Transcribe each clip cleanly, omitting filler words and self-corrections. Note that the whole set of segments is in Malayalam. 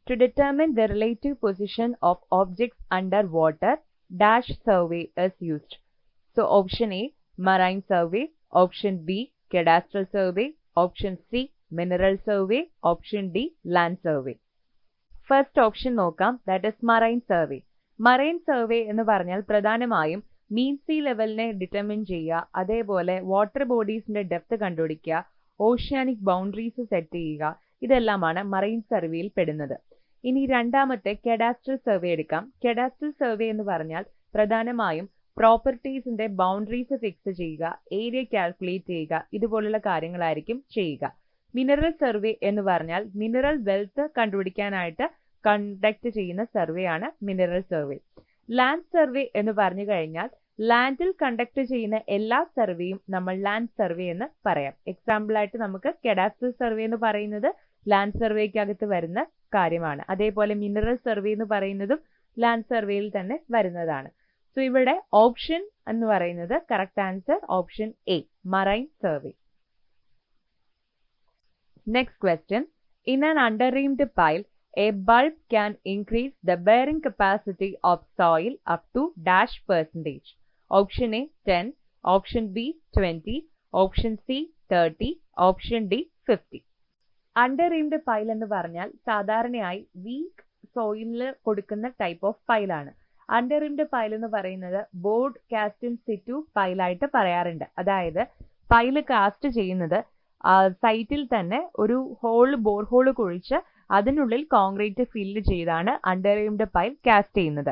To determine the relative position of objects under water, dash survey is used. So option A, marine survey. Option B, cadastral survey. Option C, mineral survey. Option D, land survey. First option നോക്കാം, that is marine survey. Marine survey എന്ന് പറഞ്ഞാൽ പ്രധാനമായും മീൻ സീ ലെവലിനെ ഡിറ്റർമിൻ ചെയ്യുക, അതേപോലെ വാട്ടർ ബോഡീസിന്റെ ഡെപ്ത് കണ്ടുപിടിക്കുക, ഓഷ്യാനിക് ബൗണ്ടറീസ് സെറ്റ് ചെയ്യുക, ഇതെല്ലാമാണ് മറൈൻ സർവേയിൽ പെടുന്നത്. ഇനി രണ്ടാമത്തെ കെഡാസ്ട്രൽ സർവേ എടുക്കാം. കെഡാസ്ട്രൽ സർവേ എന്ന് പറഞ്ഞാൽ പ്രധാനമായും പ്രോപ്പർട്ടീസിന്റെ ബൗണ്ടറീസ് ഫിക്സ് ചെയ്യുക, ഏരിയ കാൽക്കുലേറ്റ് ചെയ്യുക, ഇതുപോലുള്ള കാര്യങ്ങളായിരിക്കും ചെയ്യുക. മിനറൽ സർവേ എന്ന് പറഞ്ഞാൽ മിനറൽ വെൽത്ത് കണ്ടുപിടിക്കാനായിട്ട് കണ്ടക്ട് ചെയ്യുന്ന സർവേ ആണ് മിനറൽ സർവേ. ലാൻഡ് സർവേ എന്ന് പറഞ്ഞു കഴിഞ്ഞാൽ ലാൻഡിൽ കണ്ടക്ട് ചെയ്യുന്ന എല്ലാ സർവേയും നമ്മൾ ലാൻഡ് സർവേ എന്ന് പറയാം. എക്സാമ്പിൾ ആയിട്ട് നമുക്ക് കെഡാസ്ട്രൽ സർവേ എന്ന് പറയുന്നത് ലാൻഡ് സർവേക്കകത്ത് വരുന്ന കാര്യമാണ്. അതേപോലെ മിനറൽ സർവേ എന്ന് പറയുന്നതും ലാൻഡ് സർവേയിൽ തന്നെ വരുന്നതാണ്. സോ ഇവിടെ ഓപ്ഷൻ എന്ന് പറയുന്നത് correct answer option A, marine survey. Next question. In an underreamed pile, a bulb can increase the bearing capacity of soil up to dash percentage. Option A 10, Option B 20, Option C 30, Option D 50. Underreamed pile എന്ന് പറഞ്ഞാൽ സാധാരണയായി വീക്ക് സോയിലിൽ കൊടുക്കുന്ന ടൈപ്പ് ഓഫ് പൈലാണ്. അണ്ടർറിംഡ് പൈൽ എന്ന് പറയുന്നത് ബോർഡ് കാസ്റ്റ് ഇൻ സിറ്റു പൈലായിട്ട് പറയാറുണ്ട്. അതായത് പൈല് കാസ്റ്റ് ചെയ്യുന്നത് സൈറ്റിൽ തന്നെ ഒരു ബോർ ഹോൾ കുഴിച്ച് അതിനുള്ളിൽ കോൺക്രീറ്റ് ഫില്ല് ചെയ്താണ് അണ്ടർറിംഡ് പൈൽ കാസ്റ്റ് ചെയ്യുന്നത്.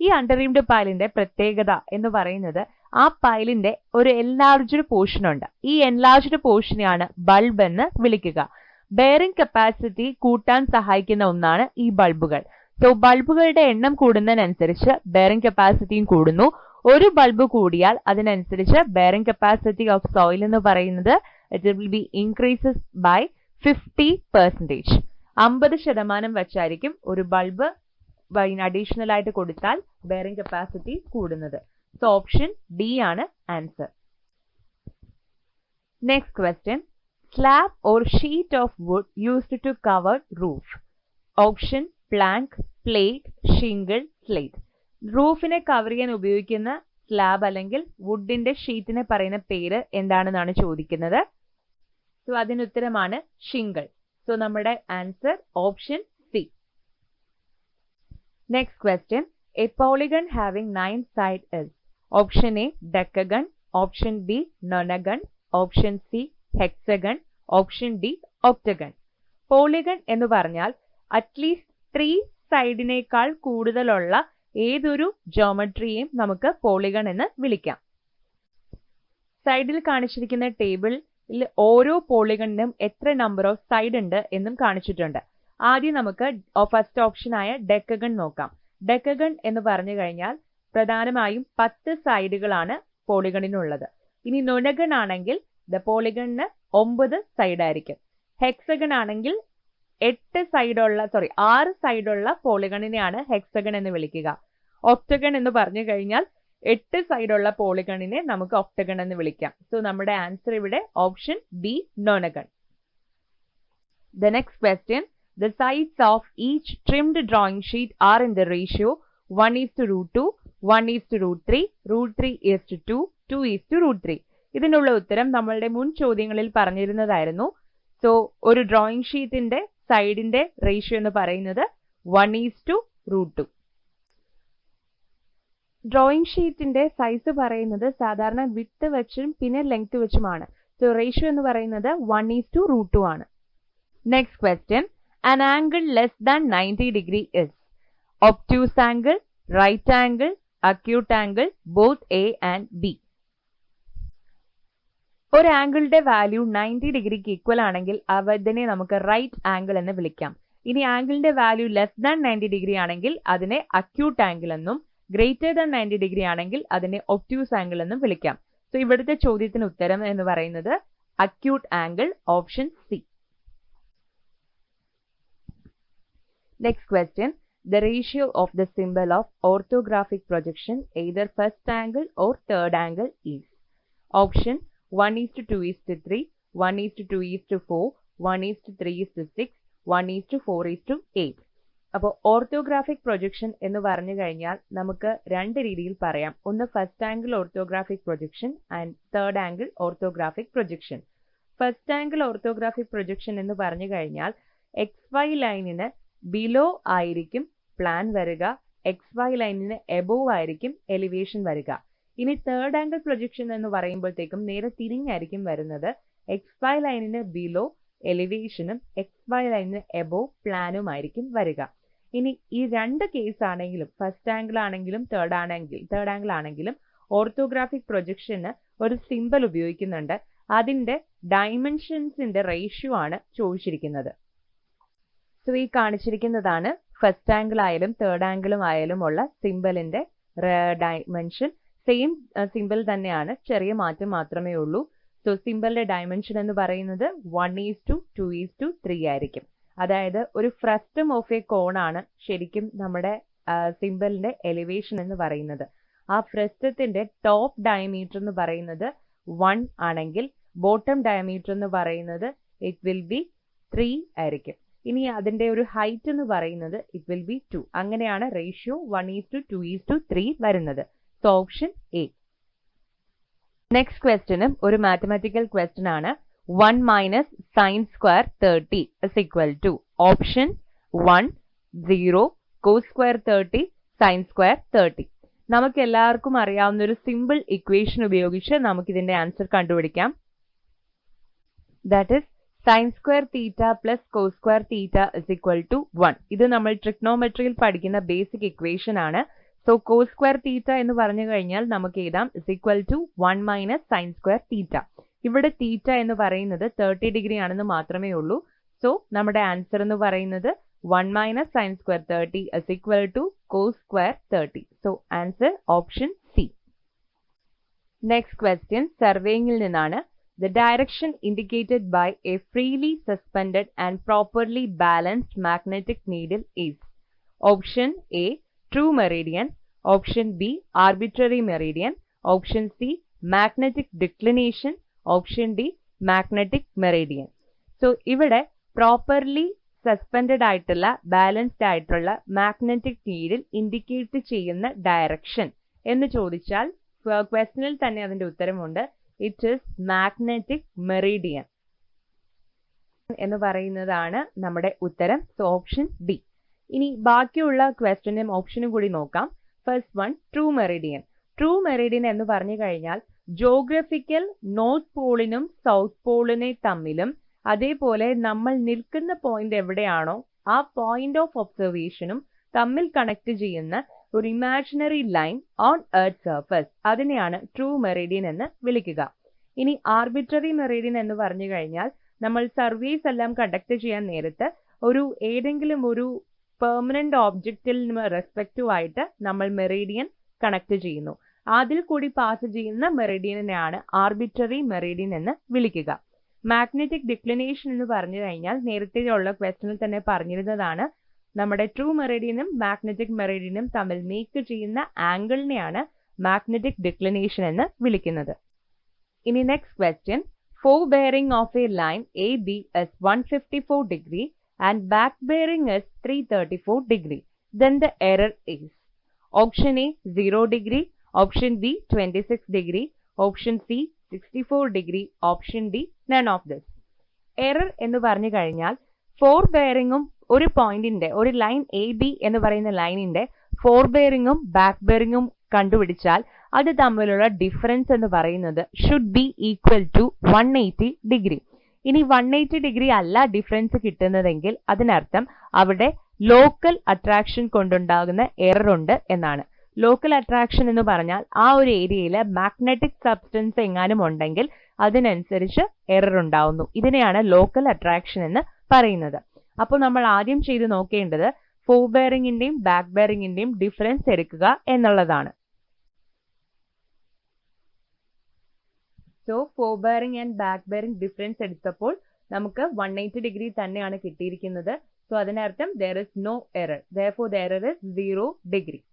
ഈ അണ്ടർറിംഡ് പൈലിന്റെ പ്രത്യേകത എന്ന് പറയുന്നത് ആ പൈലിന്റെ ഒരു എൻലാർജ്ഡ് പോർഷൻ ഉണ്ട്. ഈ എൻലാർജ്ഡ് പോർഷനെയാണ് ബൾബ് എന്ന് വിളിക്കുക. ബെയറിംഗ് കപ്പാസിറ്റി കൂട്ടാൻ സഹായിക്കുന്ന ഒന്നാണ് ഈ ബൾബുകൾ. സോ ബൾബുകളുടെ എണ്ണം കൂടുന്നതിനനുസരിച്ച് ബെയറിംഗ് കപ്പാസിറ്റിയും കൂടുന്നു. ഒരു ബൾബ് കൂടിയാൽ അതിനനുസരിച്ച് ബെയറിംഗ് കപ്പാസിറ്റി ഓഫ് സോയിൽ എന്ന് പറയുന്നത് it will be increases by 50%. 50% വെച്ചായിരിക്കും ഒരു ബൾബ് അഡീഷണൽ ആയിട്ട് കൊടുത്താൽ ബെയറിംഗ് കപ്പാസിറ്റി കൂടുന്നത്. സോ ഓപ്ഷൻ ഡി ആണ് answer. Next question. Slab or sheet of wood used to cover roof. Option plank, plate, shingle, slate. റൂഫിനെ കവർ ചെയ്യാൻ ഉപയോഗിക്കുന്ന സ്ലാബ് അല്ലെങ്കിൽ വുഡിന്റെ ഷീറ്റിനെ പറയുന്ന പേര് എന്താണെന്നാണ് ചോദിക്കുന്നത്. സോ അതിന് ഉത്തരമാണ് ഷിംഗിൾ. സോ നമ്മുടെ answer option C. Next question. A polygon having 9 sides is. Option A decagon, option B nonagon, option C hexagon, option D octagon. Polygon എന്ന് പറഞ്ഞാൽ അറ്റ്ലീസ്റ്റ് 3 സൈഡിനേക്കാൾ കൂടുതലുള്ള ഏതൊരു ജോമെട്രിയെയും നമുക്ക് പോളിഗൺ എന്ന് വിളിക്കാം. സൈഡിൽ കാണിച്ചിരിക്കുന്ന ടേബിളിൽ ഓരോ പോളിഗണിനും എത്ര നമ്പർ ഓഫ് സൈഡ് ഉണ്ട് എന്നും കാണിച്ചിട്ടുണ്ട്. ആദ്യം നമുക്ക് ഫസ്റ്റ് ഓപ്ഷൻ ആയ ഡെക്കഗൺ നോക്കാം. ഡെക്കഗൺ എന്ന് പറഞ്ഞു കഴിഞ്ഞാൽ പ്രധാനമായും 10 സൈഡുകളാണ് പോളിഗണിനുള്ളത്. ഇനി നൊനഗൺ ആണെങ്കിൽ പോളിഗണിന് 9 സൈഡ് ആയിരിക്കും. ഹെക്സഗൺ ആണെങ്കിൽ 6 സൈഡുള്ള പോളിഗണിനെയാണ് ഹെക്സഗൺ എന്ന് വിളിക്കുക. ഒക്ടഗൺ എന്ന് പറഞ്ഞു കഴിഞ്ഞാൽ 8 സൈഡുള്ള പോളിഗണിനെ നമുക്ക് ഒക്ടഗൺ എന്ന് വിളിക്കാം. സോ നമ്മുടെ ആൻസർ ഇവിടെ option B nonagon. The next question. The sides of each trimmed drawing sheet are in the ratio 1:√2, 1:√3, √3:2, 2:√3. ഇതിനുള്ള ഉത്തരം നമ്മളുടെ മുൻ ചോദ്യങ്ങളിൽ പറഞ്ഞിരുന്നതായിരുന്നു. സോ ഒരു ഡ്രോയിങ് ഷീറ്റിന്റെ സൈഡിന്റെ റേഷ്യോ എന്ന് പറയുന്നത് 1:√2. ഡ്രോയിങ് ഷീറ്റിന്റെ സൈസ് പറയുന്നത് സാധാരണ വിഡ്ത് വെച്ചും പിന്നെ ലെങ്ത് വെച്ചുമാണ്. സോ റേഷ്യോ എന്ന് പറയുന്നത് 1:√2 ആണ്. Next question. An angle less than 90 degree is. Obtuse angle, right angle, acute angle, both A and B. ഒരു ആംഗിളിന്റെ വാല്യൂ 90 ഡിഗ്രിക്ക് ഈക്വൽ ആണെങ്കിൽ അതിനെ നമുക്ക് റൈറ്റ് ആംഗിൾ എന്ന് വിളിക്കാം. ഇനി ആംഗിളിന്റെ വാല്യൂ ലെസ് ദാൻ 90 ഡിഗ്രി ആണെങ്കിൽ അതിനെ അക്യൂട്ട് ആംഗിൾ എന്നും ഗ്രേറ്റർ ദാൻ 90 ഡിഗ്രി ആണെങ്കിൽ അതിനെ ഒബ്റ്റ്യൂസ് ആംഗിൾ എന്നും വിളിക്കാം. സോ ഇവിടുത്തെ ചോദ്യത്തിന് ഉത്തരം എന്ന് പറയുന്നത് acute angle, option C. Next question. The ratio of the symbol of orthographic projection either first angle or third angle is. Option 1:2:3, 1:2:4, 1:3:6, 1:4:8. അപ്പോൾ ഓർത്തോഗ്രാഫിക് പ്രൊജക്ഷൻ എന്ന് പറഞ്ഞു കഴിഞ്ഞാൽ നമുക്ക് രണ്ട് രീതിയിൽ പറയാം. ഒന്ന് first angle orthographic projection and third angle orthographic projection. First angle orthographic projection എന്ന് പറഞ്ഞു കഴിഞ്ഞാൽ XY ലൈനിന് ബിലോ ആയിരിക്കും പ്ലാൻ വരിക, XY ലൈനിന് എബോവ് ആയിരിക്കും എലിവേഷൻ വരിക. ഇനി തേർഡ് ആംഗിൾ പ്രൊജക്ഷൻ എന്ന് പറയുമ്പോഴത്തേക്കും നേരെ തിരിഞ്ഞായിരിക്കും വരുന്നത്. XY ലൈനിന് ബിലോ എലിവേഷനും XY ലൈനിന് എബോവ് പ്ലാനുമായിരിക്കും വരിക. ഇനി ഈ രണ്ട് കേസ് ആണെങ്കിലും ഫസ്റ്റ് ആംഗിൾ ആണെങ്കിലും തേർഡ് ആംഗിൾ ആണെങ്കിലും ഓർത്തോഗ്രാഫിക് പ്രൊജക്ഷന് ഒരു സിമ്പൽ ഉപയോഗിക്കുന്നുണ്ട്. അതിന്റെ ഡയമെൻഷൻസിന്റെ റേഷ്യോ ആണ് ചോദിച്ചിരിക്കുന്നത്. സോ ഈ കാണിച്ചിരിക്കുന്നതാണ് ഫസ്റ്റ് ആംഗിൾ ആയാലും തേർഡ് ആംഗിളും ആയാലും ഉള്ള സിമ്പലിന്റെ ഡയമെൻഷൻ. സെയിം സിമ്പൽ തന്നെയാണ്, ചെറിയ മാറ്റം മാത്രമേ ഉള്ളൂ. സോ സിമ്പലിന്റെ ഡയമെൻഷൻ എന്ന് പറയുന്നത് 1:2:3 ആയിരിക്കും. അതായത് ഒരു ഫ്രസ്റ്റം ഓഫ് എ കോൺ ആണ് ശരിക്കും നമ്മുടെ സിമ്പലിന്റെ എലിവേഷൻ എന്ന് പറയുന്നത്. ആ ഫ്രസ്റ്റത്തിന്റെ ടോപ്പ് ഡയമീറ്റർ എന്ന് പറയുന്നത് 1 ആണെങ്കിൽ ബോട്ടം ഡയമീറ്റർ എന്ന് പറയുന്നത് ഇറ്റ് വിൽ ബി 3 ആയിരിക്കും. ഇനി അതിന്റെ ഒരു ഹൈറ്റ് എന്ന് പറയുന്നത് ഇറ്റ് വിൽ ബി 2. അങ്ങനെയാണ് റേഷ്യോ 1:2:3 വരുന്നത്. So option A. നെക്സ്റ്റ് ക്വസ്റ്റ്യനും ഒരു മാത്തമാറ്റിക്കൽ ക്വസ്റ്റ്യൻ ആണ്. 1 minus sin square 30 is equal to option 1 0 cos square 30 sin square 30. നമുക്ക് എല്ലാവർക്കും അറിയാവുന്ന ഒരു സിമ്പിൾ ഇക്വേഷൻ ഉപയോഗിച്ച് നമുക്ക് ഇതിന്റെ ആൻസർ കണ്ടുപിടിക്കാം. That is sin square theta plus cos square theta is equal to 1. ഇത് നമ്മൾ ട്രിഗ്നോമെട്രിയിൽ പഠിക്കുന്ന ബേസിക് ഇക്വേഷൻ ആണ്. സോ cos square theta എന്ന് പറഞ്ഞു കഴിഞ്ഞാൽ നമുക്ക് എഴുതാം is equal to 1 minus sin square theta. ഇവിടെ തീറ്റ എന്ന് പറയുന്നത് 30 ഡിഗ്രി ആണെന്ന് മാത്രമേ ഉള്ളൂ. സോ നമ്മുടെ ആൻസർ എന്ന് പറയുന്നത് 1 minus sin square 30 is equal to cos square 30. So answer option C. Next question സർവേയിങ്ങിൽ നിന്നാണ്. The direction indicated by a freely suspended and properly balanced magnetic needle is option A true meridian, option B arbitrary meridian, option C magnetic declination, option D magnetic Meridian. So ഇവിടെ പ്രോപ്പർലി സസ്പെൻഡഡ് ആയിട്ടുള്ള ബാലൻസ്ഡ് ആയിട്ടുള്ള മാഗ്നറ്റിക് നീഡിൽ ഇൻഡിക്കേറ്റ് ചെയ്യുന്ന ഡയറക്ഷൻ എന്ന് ചോദിച്ചാൽ ക്വസ്റ്റനിൽ തന്നെ അതിന്റെ ഉത്തരമുണ്ട്. ഇറ്റ് ഈസ് മാഗ്നറ്റിക് മെറിഡിയൻ എന്ന് പറയുന്നതാണ് നമ്മുടെ ഉത്തരം. So option D. ഇനി ബാക്കിയുള്ള ക്വസ്റ്റ്യനും ഓപ്ഷനും കൂടി നോക്കാം. First one true Meridian. True Meridian എന്ന് പറഞ്ഞു കഴിഞ്ഞാൽ ജോഗ്രഫിക്കൽ നോർത്ത് പോളിനും സൗത്ത് പോളിനെ തമ്മിലും അതേപോലെ നമ്മൾ നിൽക്കുന്ന പോയിന്റ് എവിടെയാണോ ആ പോയിന്റ് ഓഫ് ഒബ്സർവേഷനും തമ്മിൽ കണക്ട് ചെയ്യുന്ന ഒരു imaginary line on earth surface, അതിനെയാണ് ട്രൂ മെറിഡിയൻ എന്ന് വിളിക്കുക. ഇനി ആർബിട്രറി മെറിഡിയൻ എന്ന് പറഞ്ഞു കഴിഞ്ഞാൽ നമ്മൾ സർവേസ് എല്ലാം കണ്ടക്ട് ചെയ്യാൻ നേരത്ത് ഏതെങ്കിലും ഒരു പെർമനന്റ് ഓബ്ജക്റ്റിൽ റെസ്പെക്റ്റീവ് ആയിട്ട് നമ്മൾ മെറിഡിയൻ കണക്ട് ചെയ്യുന്നു. അതിൽ കൂടി പാസ് ചെയ്യുന്ന മെറിഡിയനെയാണ് ആർബിട്രറി മെറിഡിയൻ എന്ന് വിളിക്കുക. മാഗ്നറ്റിക് ഡിക്ലിനേഷൻ എന്ന് പറഞ്ഞു കഴിഞ്ഞാൽ നേരത്തെയുള്ള ക്വസ്റ്റനിൽ തന്നെ പറഞ്ഞിരുന്നതാണ്. നമ്മുടെ ട്രൂ മെറിഡിയനും മാഗ്നറ്റിക് മെറിഡിയനും തമ്മിൽ മേക്ക് ചെയ്യുന്ന ആംഗിളിനെയാണ് മാഗ്നറ്റിക് ഡിക്ലിനേഷൻ എന്ന് വിളിക്കുന്നത്. ഇനി next question. Four bearing of A line A B is 154 degree and back bearing is 334 degree. Then the error is option A 0 degree, option B 26 degree, option C 64 degree, option D none of this. Error എന്ന് പറഞ്ഞു കഴിഞ്ഞാൽ ഫോർ ബെയറിംഗും ഒരു പോയിന്റിന്റെ ഒരു ലൈൻ എ ബി എന്ന് പറയുന്ന ലൈനിന്റെ ഫോർ ബെയറിംഗും ബാക്ക് ബെയറിംഗും കണ്ടുപിടിച്ചാൽ അത് തമ്മിലുള്ള ഡിഫറൻസ് എന്ന് പറയുന്നത് should be equal to 180 degree. ഇനി 180 ഡിഗ്രി അല്ല ഡിഫറൻസ് കിട്ടുന്നതെങ്കിൽ അതിനർത്ഥം അവിടെ ലോക്കൽ അട്രാക്ഷൻ കൊണ്ടുണ്ടാകുന്ന എറർ ഉണ്ട് എന്നാണ്. ലോക്കൽ അട്രാക്ഷൻ എന്ന് പറഞ്ഞാൽ ആ ഒരു ഏരിയയിൽ മാഗ്നറ്റിക് സബ്സ്റ്റൻസ് എങ്ങാനും ഉണ്ടെങ്കിൽ അതിനനുസരിച്ച് എറർ ഉണ്ടാവുന്നു. ഇതിനെയാണ് ലോക്കൽ അട്രാക്ഷൻ എന്ന് പറയുന്നത്. അപ്പോൾ നമ്മൾ ആദ്യം ചെയ്ത് നോക്കേണ്ടത് ഫോർ ബെയറിംഗിന്റെയും ബാക്ക് ബെയറിംഗിന്റെയും ഡിഫറൻസ് എടുക്കുക എന്നുള്ളതാണ്. So four bearing and back bearing difference എടുത്തപ്പോൾ നമുക്ക് 180 ഡിഗ്രി തന്നെയാണ് കിട്ടിയിരിക്കുന്നത്. സോ അതിനർത്ഥം there is no error. Therefore the error is 0 degree.